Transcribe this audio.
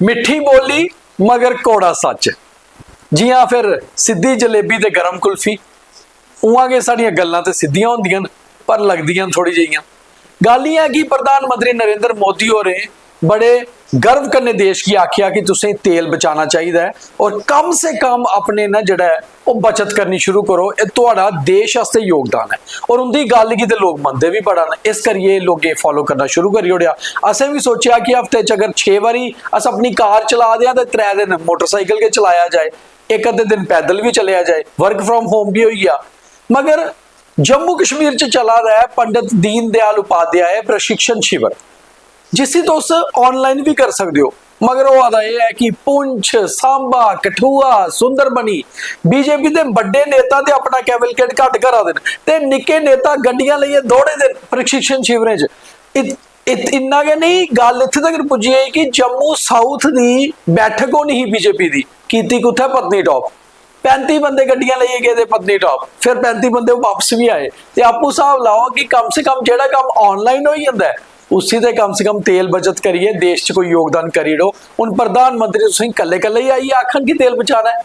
मिठी बोली मगर कौड़ा सच। जी हाँ, फिर सीधी जलेबी ते गरम कुल्फी। उआं के साड़ियां गल्लां ते सीधियां होंदियां पर लगदियां थोड़ी जिहियां। गल यह है कि प्रधानमंत्री नरेंद्र मोदी होरें बड़े गर्व कन्नै देश की आख्या कि तुसें तेल बचाना चाहिए और कम से कम अपने ना जड़ा है वो बचत करनी शुरू करो, ये तुहाड़ा देश वास्ते योगदान है। और उनकी गल की तो लोग मनते भी बड़ा न, इस करिए लोगें फॉलो करना शुरू करी ओड़िया। असें भी सोचा कि हफ्ते च अगर 6 बारी अस अपनी कार चला दें तो 3 दिन मोटरसाइकिल के चलाया जाए, एक अद्धे दिन पैदल भी चलिया जाए, वर्क फ्रॉम होम भी हो गया। मगर जम्मू कश्मीर च चला रहा है पंडित दीन दयाल उपाध्याय प्रशिक्षण शिविर, जिसी तुस ऑनलाइन भी कर सकते हो। मगर वो आता यह है कि पुंछ, सांबा, कठुआ, सुंदरबनी बीजेपी के बड़े नेता ते अपना कैबिनेट घट करा देन ते निक्के नेता गड्डियां लेइयै दौड़े दे प्रशिक्षण शिविरें च। इन्ना गै नहीं, गल इत्थे तक पुज्जी है कि जम्मू साउथ की बैठक होनी ही बीजेपी की, कीती कुत्थै पत्नीटॉप। 35 बंदे गड्डियां लेइयै गए थे पत्नीटॉप, फिर 35 बंदे वापस भी आए। ते आपू हिसाब लाओ कि कम से कम जेड़ा काम ऑनलाइन हो जाता है उसी ते कम से कम तेल बचत करिए, देश च कोई योगदान करी दो। हुण प्रधानमंत्री तुसीं कल्ले कल्ले ही आइए आखन कि तेल बचाना है।